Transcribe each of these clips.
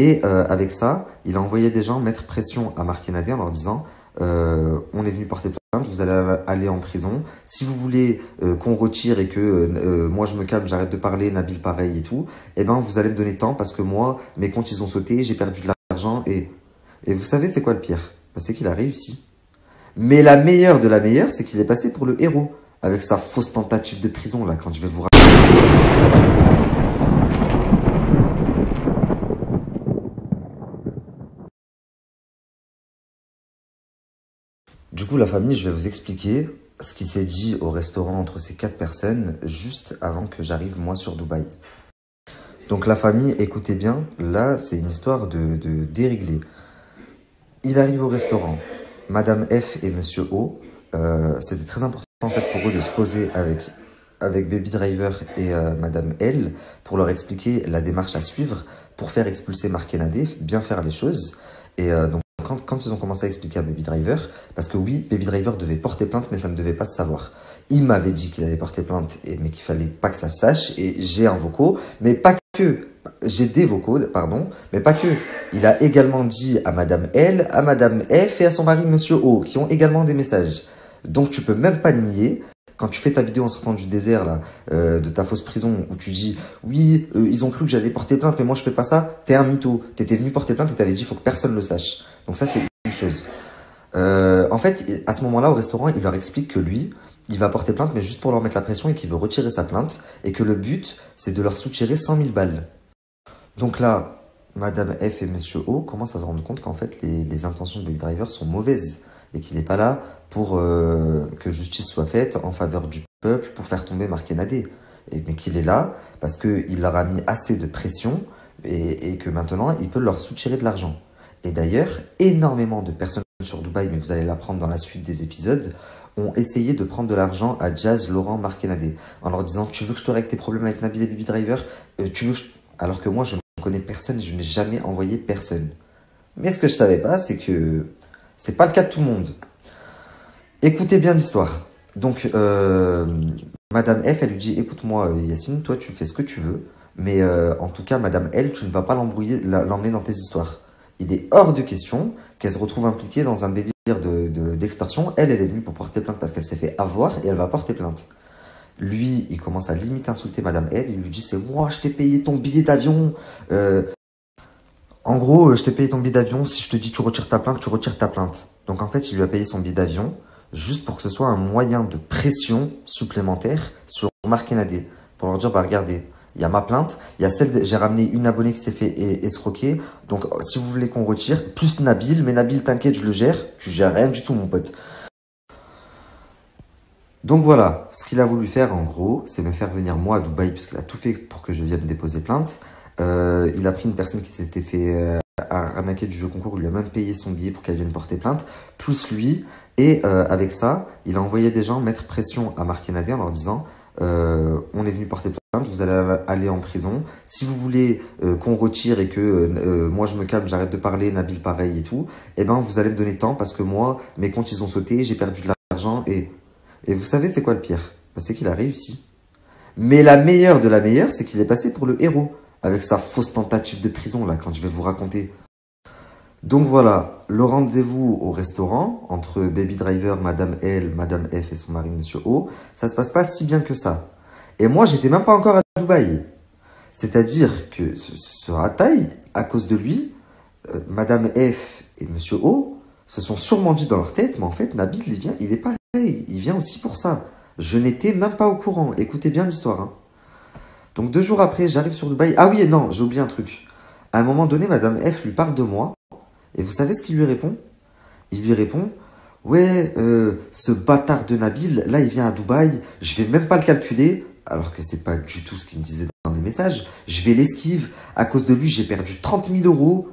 Et avec ça, il a envoyé des gens mettre pression à Marc et Nadia en leur disant on est venu porter plainte, vous allez aller en prison. Si vous voulez qu'on retire et que moi je me calme, j'arrête de parler, Nabil pareil et tout, eh ben vous allez me donner temps parce que moi, mes comptes ils ont sauté, j'ai perdu de l'argent et vous savez c'est quoi le pire? C'est qu'il a réussi. Mais la meilleure de la meilleure, c'est qu'il est passé pour le héros. Avec sa fausse tentative de prison là, quand je vais vous Du coup, la famille, je vais vous expliquer ce qui s'est dit au restaurant entre ces 4 personnes juste avant que j'arrive, moi, sur Dubaï. Donc, la famille, écoutez bien, là, c'est une histoire de déréglé. Il arrive au restaurant. Madame F et Monsieur O, c'était très important en fait pour eux de se poser avec Baby Driver et Madame L pour leur expliquer la démarche à suivre pour faire expulser Marc et Nadé, bien faire les choses. Et donc, quand ils ont commencé à expliquer à Baby Driver, parce que oui, Baby Driver devait porter plainte, mais ça ne devait pas se savoir. Il m'avait dit qu'il allait porter plainte, mais qu'il fallait pas que ça se sache, et j'ai un vocaux, mais pas que. J'ai des vocaux, pardon, mais pas que. Il a également dit à Madame L, à Madame F et à son mari Monsieur O, qui ont également des messages. Donc tu peux même pas nier. Quand tu fais ta vidéo en sortant du désert, là, de ta fausse prison, où tu dis « Oui, ils ont cru que j'allais porter plainte, mais moi je fais pas ça », t'es un mytho. T'étais venu porter plainte et t'avais dit « Il faut que personne le sache ». Donc ça, c'est une chose. En fait, à ce moment-là, au restaurant, il leur explique que lui, il va porter plainte, mais juste pour leur mettre la pression et qu'il veut retirer sa plainte, et que le but, c'est de leur soutirer 100 000 balles. Donc là, Madame F et Monsieur O commencent à se rendre compte qu'en fait, les intentions de Baby Driver sont mauvaises et qu'il n'est pas là pour que justice soit faite en faveur du peuple pour faire tomber Marc et Nadé. Mais qu'il est là parce qu'il leur a mis assez de pression et que maintenant, il peut leur soutirer de l'argent. Et d'ailleurs, énormément de personnes sur Dubaï, mais vous allez l'apprendre dans la suite des épisodes, ont essayé de prendre de l'argent à Jazz, Laurent, Marc et Nadé en leur disant « Tu veux que je te règle tes problèmes avec Nabil et Baby Driver tu veux que je... » Alors que moi, je ne connais personne et je n'ai jamais envoyé personne. Mais ce que je savais pas, c'est que c'est pas le cas de tout le monde. Écoutez bien l'histoire. Donc, Madame F, elle lui dit « Écoute-moi, Yacine, toi, tu fais ce que tu veux. Mais en tout cas, Madame L, tu ne vas pas l'emmener dans tes histoires. Il est hors de question qu'elle se retrouve impliquée dans un délire d'extorsion. Elle est venue pour porter plainte parce qu'elle s'est fait avoir et elle va porter plainte. » Lui, il commence à limite insulter Madame L. Il lui dit « C'est moi, je t'ai payé ton billet d'avion. En gros, je t'ai payé ton billet d'avion. Si je te dis tu retires ta plainte, tu retires ta plainte. » Donc en fait, il lui a payé son billet d'avion juste pour que ce soit un moyen de pression supplémentaire sur Marc et Nadé. Pour leur dire « Bah regardez, il y a ma plainte. Il y a celle j'ai ramené une abonnée qui s'est fait escroquer. Donc si vous voulez qu'on retire, plus Nabil. Mais Nabil, t'inquiète, je le gère. Tu gères rien du tout, mon pote. » Donc voilà, ce qu'il a voulu faire en gros, c'est me faire venir moi à Dubaï, puisqu'il a tout fait pour que je vienne déposer plainte. Il a pris une personne qui s'était fait arnaquer du jeu concours, il lui a même payé son billet pour qu'elle vienne porter plainte, plus lui. Et avec ça, il a envoyé des gens mettre pression à Marc et Nadia en leur disant on est venu porter plainte, vous allez aller en prison. Si vous voulez qu'on retire et que moi je me calme, j'arrête de parler, Nabil pareil et tout, eh ben vous allez me donner temps parce que moi, mes comptes ils ont sauté, j'ai perdu de l'argent et vous savez c'est quoi le pire? C'est qu'il a réussi. Mais la meilleure de la meilleure, c'est qu'il est passé pour le héros. Avec sa fausse tentative de prison, là, quand je vais vous raconter. Donc voilà, le rendez-vous au restaurant, entre Baby Driver, Madame L, Madame F et son mari, Monsieur O, ça se passe pas si bien que ça. Et moi, j'étais même pas encore à Dubaï. C'est-à-dire que ce Rataï, à cause de lui, Madame F et Monsieur O se sont sûrement dit dans leur tête, mais en fait, Nabil, il est pareil, il vient aussi pour ça. Je n'étais même pas au courant. Écoutez bien l'histoire. Hein. Donc 2 jours après, j'arrive sur Dubaï. Ah oui, non, j'ai oublié un truc. À un moment donné, Madame F lui parle de moi. Et vous savez ce qu'il lui répond? Il lui répond, ouais, ce bâtard de Nabil, là, il vient à Dubaï. Je vais même pas le calculer. Alors que c'est pas du tout ce qu'il me disait dans les messages. Je vais l'esquive. À cause de lui, j'ai perdu 30 000 euros.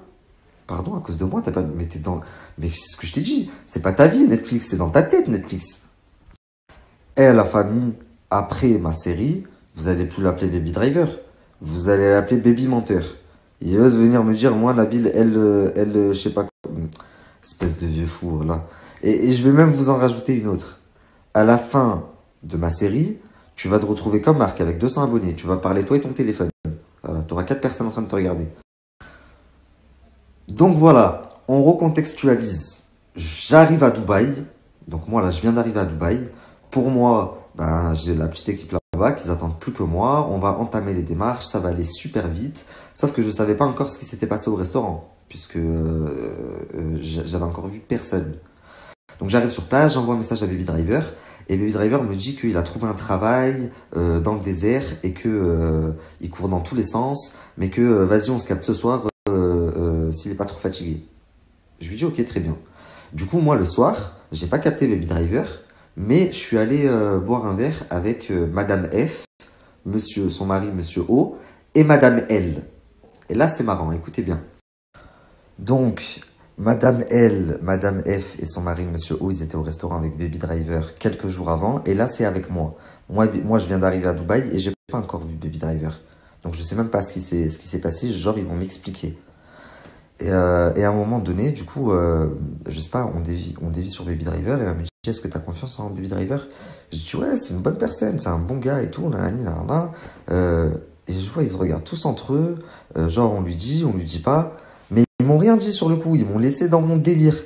Pardon, à cause de moi, t'as pas... Mais t'es dans... Mais c'est ce que je t'ai dit. C'est pas ta vie, Netflix. C'est dans ta tête, Netflix. Et la famille, après ma série, vous allez plus l'appeler Baby Driver. Vous allez l'appeler Baby Menteur. Il ose venir me dire, moi, Nabil, je sais pas quoi. Espèce de vieux fou, là. Et je vais même vous en rajouter une autre. À la fin de ma série, tu vas te retrouver comme Marc avec 200 abonnés. Tu vas parler toi et ton téléphone. Voilà, tu auras 4 personnes en train de te regarder. Donc voilà, on recontextualise. J'arrive à Dubaï. Donc moi là, je viens d'arriver à Dubaï. Pour moi, ben, j'ai la petite équipe là-bas qui attendent plus que moi. On va entamer les démarches, ça va aller super vite. Sauf que je ne savais pas encore ce qui s'était passé au restaurant, puisque j'avais encore vu personne. Donc j'arrive sur place, j'envoie un message à Baby Driver. Et Baby Driver me dit qu'il a trouvé un travail dans le désert et que il court dans tous les sens, mais que vas-y, on se capte ce soir s'il n'est pas trop fatigué. Je lui dis ok, très bien. Du coup, moi, le soir, j'ai pas capté Baby Driver, mais je suis allé boire un verre avec Madame F, Monsieur, son mari, Monsieur O, et Madame L. Et là, c'est marrant, écoutez bien. Donc, Madame L, Madame F et son mari, Monsieur O, ils étaient au restaurant avec Baby Driver quelques jours avant, et là, c'est avec moi. Moi, je viens d'arriver à Dubaï et j'ai pas encore vu Baby Driver. Donc, je sais même pas ce qui s'est passé, genre, ils vont m'expliquer. Et à un moment donné, du coup, je sais pas, on dévie sur Baby Driver et elle me dit, est-ce que tu as confiance en Baby Driver? Je dis, ouais, c'est une bonne personne, c'est un bon gars et tout, nanani, nanana. Et je vois, ils se regardent tous entre eux, genre on lui dit pas. Mais ils m'ont rien dit sur le coup, ils m'ont laissé dans mon délire.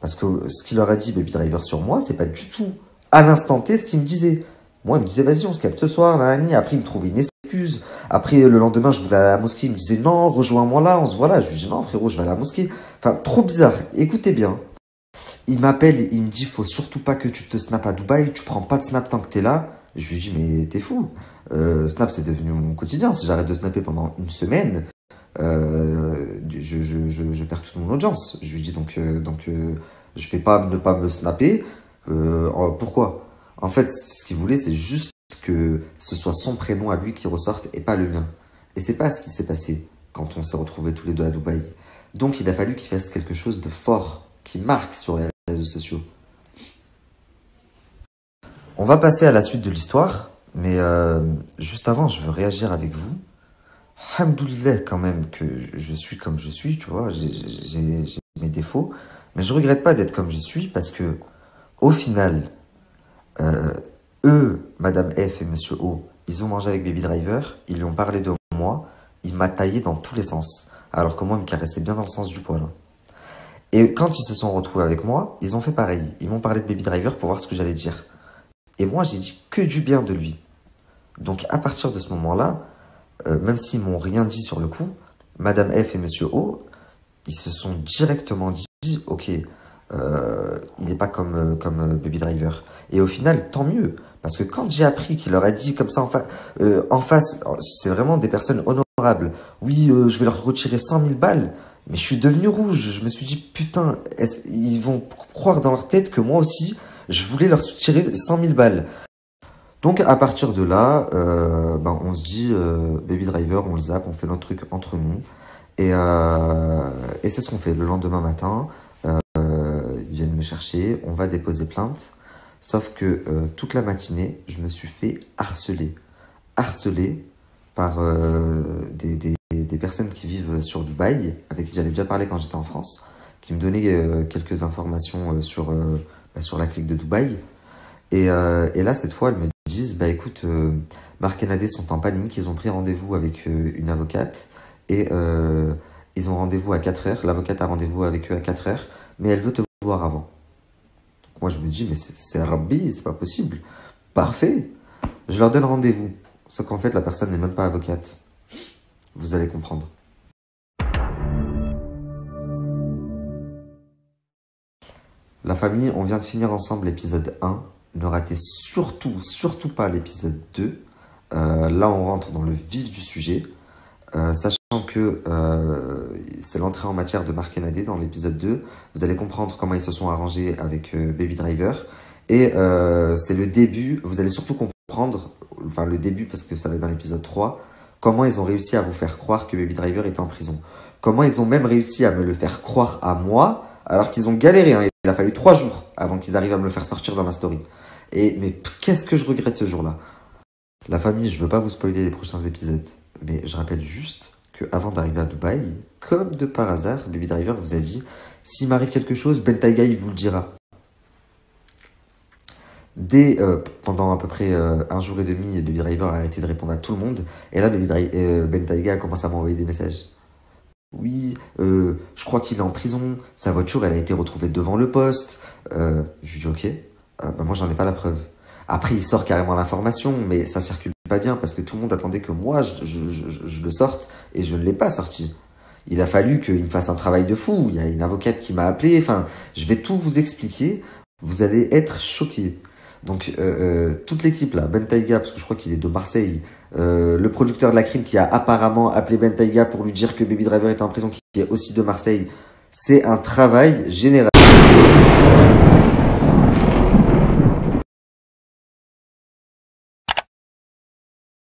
Parce que ce qu'il leur a dit Baby Driver sur moi, c'est pas du tout à l'instant T ce qu'il me disait. Moi, il me disait, vas-y, on se capte ce soir, nanani. Après, il me trouvait une excuse. Après, le lendemain, je voulais aller à la mosquée. Il me disait, non, rejoins-moi là, on se voit là. Je lui dis, non, frérot, je vais à la mosquée. Enfin, trop bizarre. Écoutez bien. Il m'appelle, il me dit, faut surtout pas que tu te snaps à Dubaï. Tu prends pas de snap tant que t'es là. Je lui dis, mais t'es fou. Snap, c'est devenu mon quotidien. Si j'arrête de snapper pendant une semaine, je perds toute mon audience. Je lui dis, je fais pas ne pas me snapper. Pourquoi? En fait, ce qu'il voulait, c'est juste que ce soit son prénom à lui qui ressorte et pas le mien. Et c'est pas ce qui s'est passé quand on s'est retrouvés tous les deux à Dubaï. Donc il a fallu qu'il fasse quelque chose de fort, qui marque sur les réseaux sociaux. On va passer à la suite de l'histoire, mais juste avant, je veux réagir avec vous. Alhamdoulilah quand même que je suis comme je suis, tu vois, j'ai mes défauts, mais je regrette pas d'être comme je suis parce que, au final, Euh, eux, Madame F et Monsieur O, ils ont mangé avec Baby Driver, ils lui ont parlé de moi, il m'a taillé dans tous les sens. Alors que moi, il me caressait bien dans le sens du poil. Et quand ils se sont retrouvés avec moi, ils ont fait pareil. Ils m'ont parlé de Baby Driver pour voir ce que j'allais dire. Et moi, j'ai dit que du bien de lui. Donc à partir de ce moment-là, même s'ils m'ont rien dit sur le coup, Madame F et Monsieur O, ils se sont directement dit, ok, il n'est pas comme Baby Driver. Et au final, tant mieux. Parce que quand j'ai appris qu'il leur a dit comme ça en face, c'est vraiment des personnes honorables. Oui, je vais leur retirer 100 000 balles. Mais je suis devenu rouge. Je me suis dit, putain, ils vont croire dans leur tête que moi aussi, je voulais leur tirer 100 000 balles. Donc à partir de là, on se dit, Baby Driver, on le zappe, on fait notre truc entre nous. Et c'est ce qu'on fait le lendemain matin. Ils viennent me chercher, on va déposer plainte. Sauf que toute la matinée, je me suis fait harceler. Harceler par des personnes qui vivent sur Dubaï, avec qui j'avais déjà parlé quand j'étais en France, qui me donnaient quelques informations sur la clique de Dubaï. Et là, cette fois, elles me disent, bah écoute, Marc et Nadé sont en panique, ils ont pris rendez-vous avec une avocate et ils ont rendez-vous à 4 heures. L'avocate a rendez-vous avec eux à 4 heures, mais elle veut te voir avant. Donc moi, je me dis, mais c'est Rabbi, c'est pas possible. Parfait. Je leur donne rendez-vous. Sauf qu'en fait, la personne n'est même pas avocate. Vous allez comprendre. La famille, on vient de finir ensemble l'épisode 1. Ne ratez surtout pas l'épisode 2. Là, on rentre dans le vif du sujet. Sachant que c'est l'entrée en matière de Marc et Nadé dans l'épisode 2. Vous allez comprendre comment ils se sont arrangés avec Baby Driver. Et c'est le début, vous allez surtout comprendre, enfin le début parce que ça va être dans l'épisode 3, comment ils ont réussi à vous faire croire que Baby Driver était en prison. Comment ils ont même réussi à me le faire croire à moi, alors qu'ils ont galéré, hein. Il a fallu 3 jours avant qu'ils arrivent à me le faire sortir dans ma story. Mais qu'est-ce que je regrette ce jour-là. La famille, je veux pas vous spoiler les prochains épisodes, mais je rappelle juste qu'avant d'arriver à Dubaï, comme de par hasard, Baby Driver vous a dit « S'il m'arrive quelque chose, Ben Taiga, il vous le dira ». Pendant à peu près 1 jour et demi, Baby Driver a arrêté de répondre à tout le monde. Et là, Ben Taiga a commencé à m'envoyer des messages. oui, je crois qu'il est en prison, sa voiture, elle a été retrouvée devant le poste. Je lui dis, ok, bah moi j'en ai pas la preuve. Après, il sort carrément l'information, mais ça circule pas bien parce que tout le monde attendait que moi je le sorte et je ne l'ai pas sorti. Il a fallu qu'il me fasse un travail de fou. Il y a une avocate qui m'a appelé. Enfin, je vais tout vous expliquer. Vous allez être choqués. Donc, toute l'équipe là, Ben Taïga, parce que je crois qu'il est de Marseille, le producteur de la crime qui a apparemment appelé Ben Taïga pour lui dire que Baby Driver était en prison, qui est aussi de Marseille, c'est un travail général.